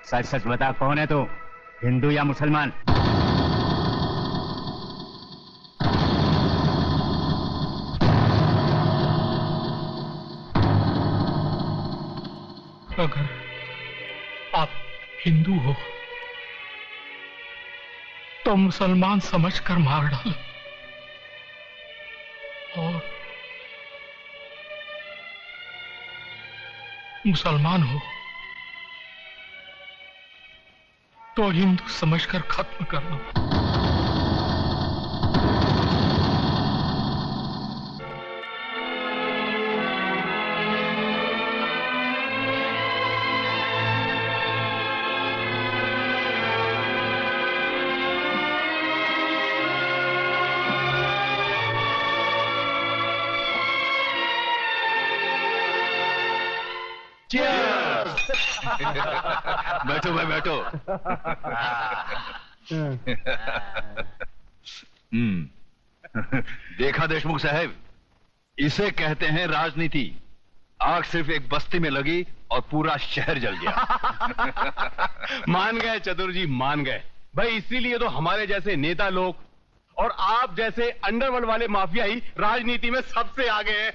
सच सच बता, कौन है तू, हिंदू या मुसलमान? अगर आप हिंदू हो तो मुसलमान समझकर मार डालो, और मुसलमान हो तो हिंदू समझकर खत्म कर दो। बैठो भाई बैठो। देखा देशमुख साहब, इसे कहते हैं राजनीति। आग सिर्फ एक बस्ती में लगी और पूरा शहर जल गया। मान गए चतुर जी, मान गए भाई। इसीलिए तो हमारे जैसे नेता लोग और आप जैसे अंडरवर्ल्ड वाले माफिया ही राजनीति में सबसे आगे हैं।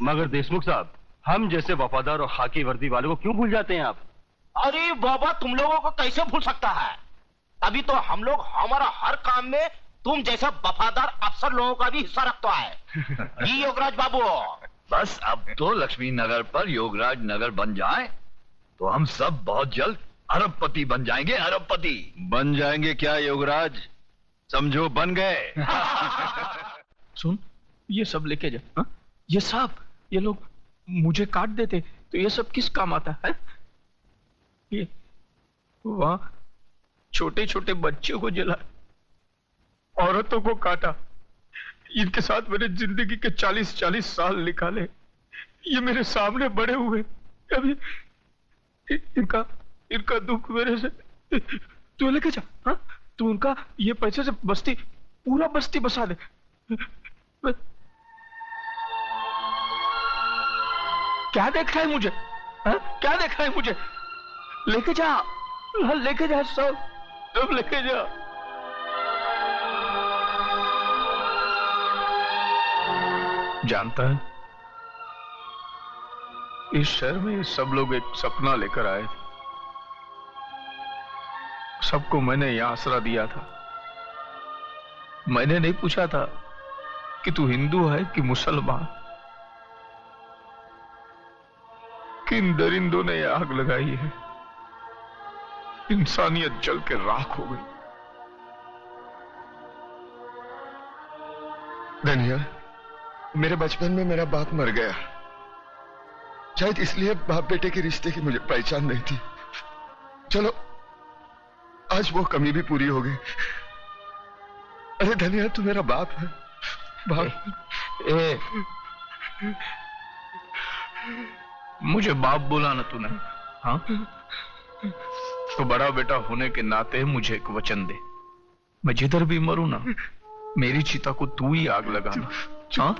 मगर देशमुख साहब, हम जैसे वफादार और खाकी वर्दी वालों को क्यों भूल जाते हैं आप? अरे बाबा, तुम लोगों को कैसे भूल सकता है? अभी तो हम लोग हमारा हर काम में तुम जैसा वफादार अफसर लोगों का भी हिस्सा रखता है। जी योगराज बाबू। बस अब तो लक्ष्मी नगर पर योगराज नगर बन जाए तो हम सब बहुत जल्द अरबपति बन जाएंगे। अरबपति बन जाएंगे क्या योगराज? समझो बन गए। सुन, ये सब लेके जा। हा? ये सब, ये लोग मुझे काट देते तो ये सब किस काम आता है? ये वहां छोटे छोटे बच्चों को जला, औरतों को काटा, इनके साथ मैंने जिंदगी के 40-40 साल निकाले। ये मेरे सामने बड़े हुए, अभी इनका दुख मेरे से। तू लेके जा। हाँ, तू उनका ये पैसे से बस्ती, पूरा बस्ती बसा दे। क्या देख रहा है मुझे? हाँ? क्या देख रहा है मुझे? लेके जा, लेके जा, सब लेके जा। जानता है, इस शहर में सब लोग एक सपना लेकर आए थे। सबको मैंने यह आसरा दिया था। मैंने नहीं पूछा था कि तू हिंदू है कि मुसलमान। किन दरिंदों ने यह आग लगाई है, इंसानियत जल के राख हो गई। धनिया, मेरे बचपन में मेरा बाप मर गया। शायद इसलिए बाप बेटे के रिश्ते की मुझे पहचान नहीं थी। चलो, आज वो कमी भी पूरी हो गई। अरे धनिया, तू मेरा बाप है। बाप। मुझे बाप बोला ना तूने? हाँ, तो बड़ा बेटा होने के नाते मुझे एक वचन दे। मैं जिधर भी मरूं ना, मेरी चिता को तू ही आग लगाना। हाँ?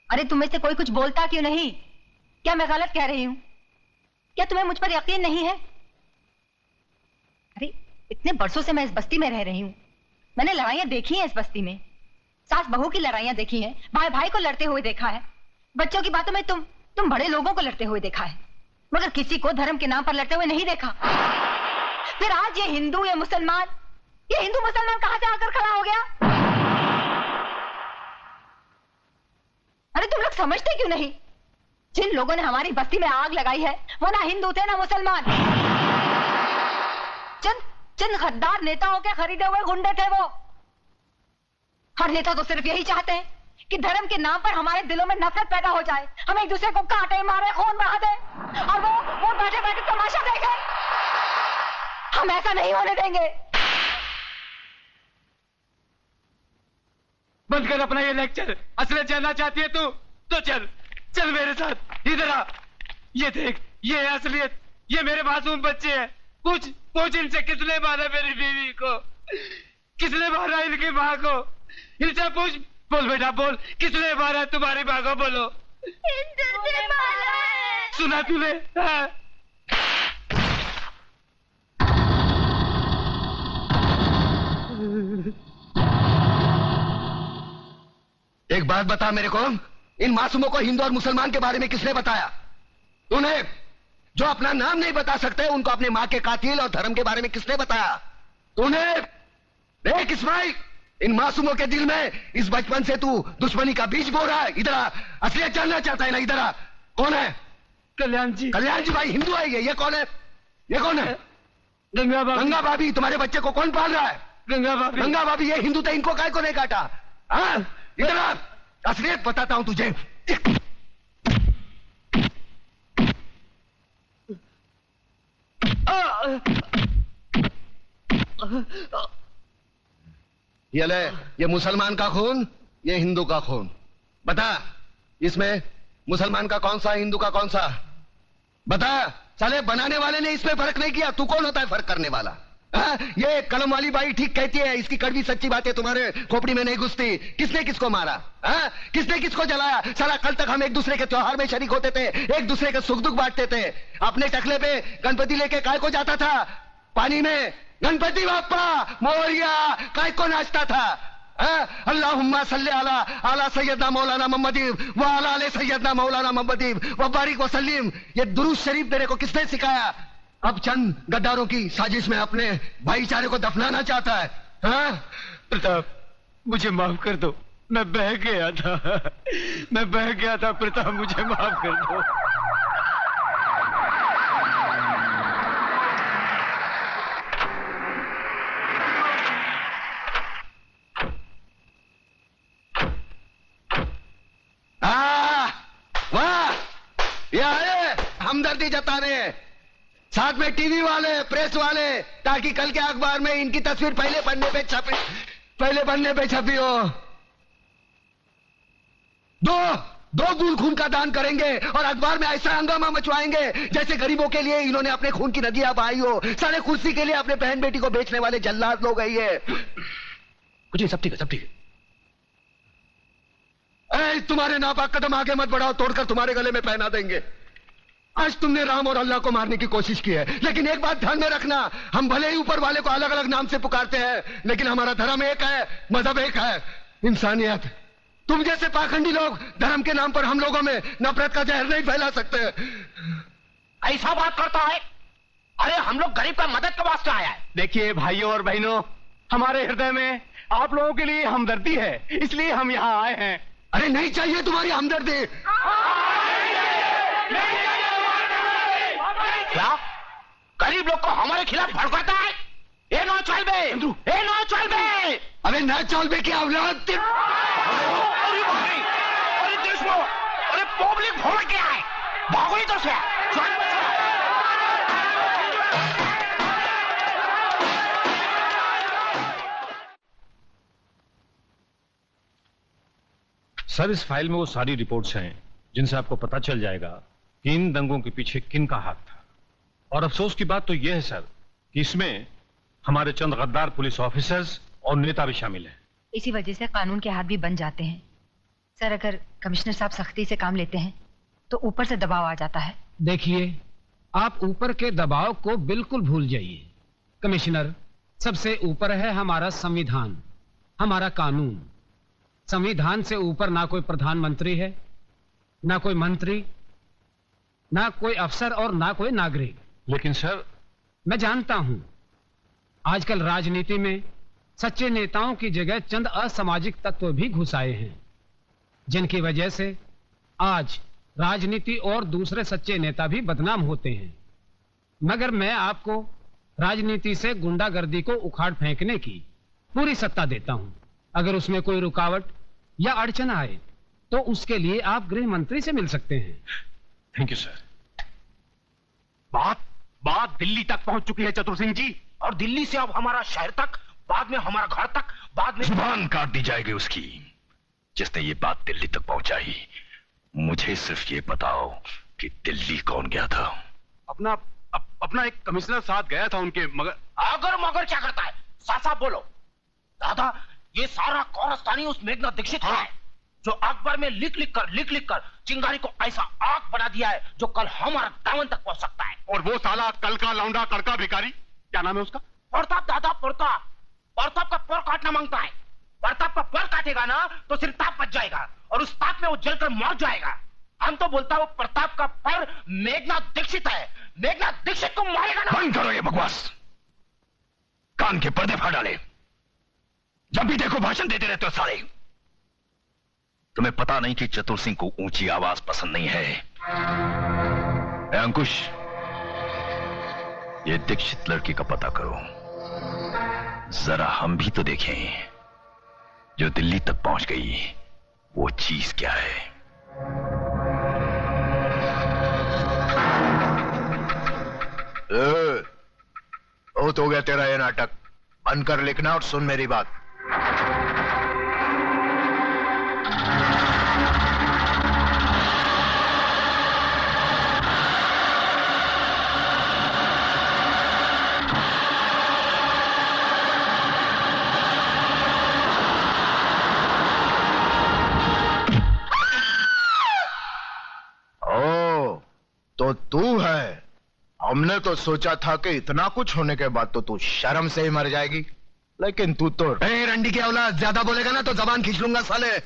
अरे तुम्हें से कोई कुछ बोलता क्यों नहीं? क्या मैं गलत कह रही हूं? क्या तुम्हें मुझ पर यकीन नहीं है? अरे इतने बरसों से मैं इस बस्ती में रह रही हूं। मैंने लड़ाइयां देखी हैं इस बस्ती में, सास बहू की लड़ाइयां देखी हैं, भाई भाई को लड़ते हुए देखा है, बच्चों की बातों में तुम बड़े लोगों को लड़ते हुए देखा है, मगर किसी को धर्म के नाम पर लड़ते हुए नहीं देखा। फिर आज ये हिंदू या मुसलमान, ये हिंदू मुसलमान कहां से आकर खड़ा हो गया? अरे तुम लोग समझते क्यों नहीं? जिन लोगों ने हमारी बस्ती में आग लगाई है वो ना हिंदू थे ना मुसलमान। चंद गद्दार नेताओं के खरीदे हुए गुंडे थे वो। हर नेता तो सिर्फ यही चाहते हैं कि धर्म के नाम पर हमारे दिलों में नफरत पैदा हो जाए, हम एक दूसरे को काटे, मारे, खून बहा दे। और वो हम ऐसा नहीं होने देंगे। बंद कर अपना ये लेक्चर। असलियत जानना चाहती है तू तो चल चल मेरे साथ। इधर आ, ये देख, ये है असलियत। ये मेरे मासूम बच्चे हैं। पूछ पूछ इनसे किसने मारा मेरी बीवी को, किसने मारा इनकी माँ को। इनसे पूछ। बोल बेटा बोल, किसने मारा तुम्हारी माँ को, बोलो। हिंदू ने मारा है। सुना तूने? हाँ। एक बात बता मेरे को, इन मासूमों को हिंदू और मुसलमान के बारे में किसने बताया? तूने? जो अपना नाम नहीं बता सकते उनको अपने माँ के कातिल और धर्म के बारे में किसने बताया? तूने? देख इस्माइल, इन मासूमों के दिल में इस बचपन से तू दुश्मनी का बीज बो रहा है। इधर आ, असलियत जानना चाहता है ना? इधर आ। कौन है? कल्याण जी। कल्याण जी भाई हिंदू है ये कौन है? ये कौन है? गंगा भाभी। गंगा भाभी। तुम्हारे बच्चे को कौन पाल रहा है? गंगा भाभी। गंगा भाभी ये हिंदू थे, इनको काय को नहीं काटा? हाँ, इधर आ, असलियत बताता हूं तुझे। ये ले, ये मुसलमान का खून, ये हिंदू का खून। बता, इसमें मुसलमान का कौन सा, हिंदू का कौन सा? बता। साले बनाने वाले ने इसमें फर्क नहीं किया, तू कौन होता है फर्क करने वाला? हाँ, ये कलम वाली बाई ठीक कहती है, इसकी कड़वी सच्ची बातें तुम्हारे खोपड़ी में नहीं घुसती। किसने किसको मारा? हाँ, किसने किसको जलाया? साला कल तक हम एक दूसरे के त्योहार में शरीक होते थे, एक दूसरे के सुख दुख बांटते थे। अपने टकले पे गणपति लेके काय को जाता था? पानी में गणपति बाप्पा मोरिया काय को नाचता था? अल्लाहुम्मा सल्ली अला अला सैयदना मौलाना मोहम्मदी व अला आले सैयदना मौलाना मोहम्मदी व बारिक व सल्लीम। ये दुरूद शरीफ तेरे को किसने सिखाया? अब चंद गद्दारों की साजिश में अपने भाईचारे को दफनाना चाहता है। हाँ? प्रताप, मुझे माफ कर दो, मैं बह गया था, मैं बह गया था प्रताप, मुझे माफ कर दो। वाह, ये आए हमदर्दी जताने, साथ में टीवी वाले, प्रेस वाले, ताकि कल के अखबार में इनकी तस्वीर पहले पन्ने पे छपी हो। दो बूंद खून का दान करेंगे और अखबार में ऐसा हंगामा मचवाएंगे जैसे गरीबों के लिए इन्होंने अपने खून की नदियां बहाई हो। सारे कुर्सी के लिए अपने बहन बेटी को बेचने वाले जल्लाद लोग है ये। कुछ नहीं, सब ठीक है, सब ठीक है। तुम्हारे नापाक कदम आगे मत बढ़ाओ, तोड़कर तुम्हारे गले में पहना देंगे। आज तुमने राम और अल्लाह को मारने की कोशिश की है, लेकिन एक बात ध्यान में रखना, हम भले ही ऊपर वाले को अलग अलग नाम से पुकारते हैं, लेकिन हमारा धर्म एक है, मजहब एक है, इंसानियत। तुम जैसे पाखंडी लोग धर्म के नाम पर हम लोगों में नफरत का जहर नहीं फैला सकते। ऐसा बात करता है? अरे हम लोग गरीब का मदद के वास्ते आया है। देखिए भाइयों और बहनों, हमारे हृदय में आप लोगों के लिए हमदर्दी है, इसलिए हम यहाँ आए हैं। अरे नहीं चाहिए तुम्हारी हमदर्दी। क्या गरीब लोग को हमारे खिलाफ भड़काता है? ए नो चल बे, ए नो चल बे। अरे ना चल बे क्या औलाद? अरे भाई, अरे देशो, अरे पब्लिक भड़क गया है, भागो इधर से। सर, इस फाइल में वो सारी रिपोर्ट्स हैं जिनसे आपको पता चल जाएगा कि इन दंगों के पीछे किन का हाथ था। और अफसोस की बात तो यह है सर कि इसमें हमारे चंद गद्दार पुलिस ऑफिसर्स और नेता भी शामिल हैं। इसी वजह से कानून के हाथ भी बन जाते हैं। सर, अगर कमिश्नर साहब सख्ती से काम लेते हैं तो ऊपर से दबाव आ जाता है। देखिए, आप ऊपर के दबाव को बिल्कुल भूल जाइए। कमिश्नर, सबसे ऊपर है हमारा संविधान, हमारा कानून। संविधान से ऊपर ना कोई प्रधानमंत्री है, ना कोई मंत्री, ना कोई अफसर और ना कोई नागरिक। लेकिन सर, मैं जानता हूं आजकल राजनीति में सच्चे नेताओं की जगह चंद असामाजिक तत्व भी घुस आए हैं, जिनकी वजह से आज राजनीति और दूसरे सच्चे नेता भी बदनाम होते हैं। मगर मैं आपको राजनीति से गुंडागर्दी को उखाड़ फेंकने की पूरी सत्ता देता हूं। अगर उसमें कोई रुकावट या अड़चन आए तो उसके लिए आप गृह मंत्री से मिल सकते हैं। Thank you sir. बात दिल्ली तक पहुंच चुकी है चतुर सिंह जी। और दिल्ली से अब हमारा शहर तक, बाद में हमारा घर तक, बाद में जुबान काट दी जाएगी उसकी जिसने ये बात दिल्ली तक पहुंचाई। मुझे सिर्फ ये बताओ कि दिल्ली कौन गया था? अपना एक कमिश्नर साथ गया था उनके, मगर अगर मगर क्या करता है? साफ बोलो। दादा, ये सारा कौरस्तानी उस मेघना दीक्षित है जो अकबर में लिख लिख कर चिंगारी को ऐसा आग बना दिया है जो कल हमारा दामन तक पहुंच सकता है। और वो साला कल का लौंडा कड़का भिखारी, क्या नाम है उसका? प्रताप। दादा, प्रताप का पर काटना मांगता है। प्रताप का पर काटेगा ना तो सिर्फ ताप बच जाएगा और उस ताप में वो जलकर मर जाएगा। हम तो बोलता वो प्रताप का पर मेघना दीक्षित है। मेघना दीक्षित को मारेगा ना। बंद करो ये बकवास, कान के पर्दे फाड़ डाले। जब भी देखो भाषण देते रहते हो साले। तुम्हें पता नहीं कि चतुर सिंह को ऊंची आवाज पसंद नहीं है? अंकुश, ये दीक्षित लड़की का पता करो, जरा हम भी तो देखें जो दिल्ली तक पहुंच गई वो चीज क्या है। बहुत हो गया तेरा ये नाटक, बंद कर लिखना और सुन मेरी बात। तो तू है? हमने तो सोचा था कि इतना कुछ होने के बाद तो तू शर्म से ही मर जाएगी, लेकिन तू तो रंडी की औलाद, ज्यादा बोलेगा ना तो जबान खींच लूंगा साले।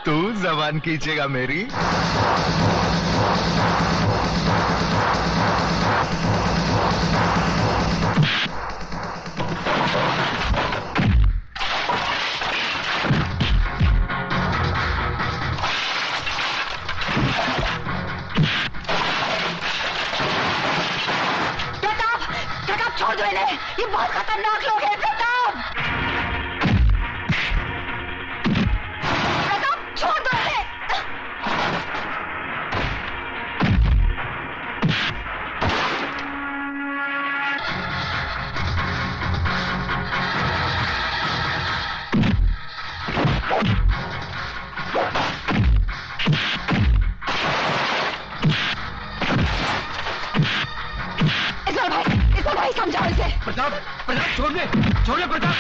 तू जबान खींचेगा मेरी? छोड़ दो इन्हें, ये बहुत खतरनाक लोग हैं। प्रताप, छोड़ दो इन्हें। भाई समझाओ इसे। प्रताप, छोड़ दे प्रताप।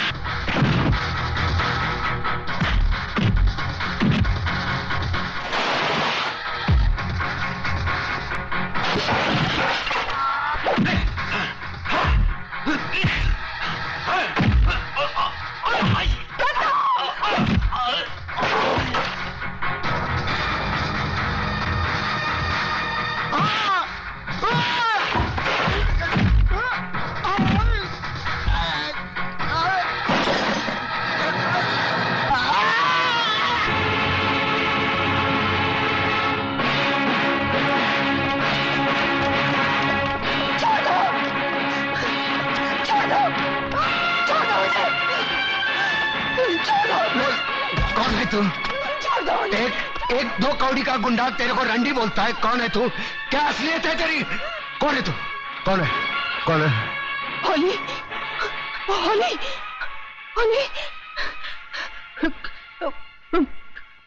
एक दो कौड़ी का गुंडा तेरे को रंडी बोलता है। कौन है तू? क्या असलियत है तेरी? कौन है तू? कौन है? होली, होली, होली।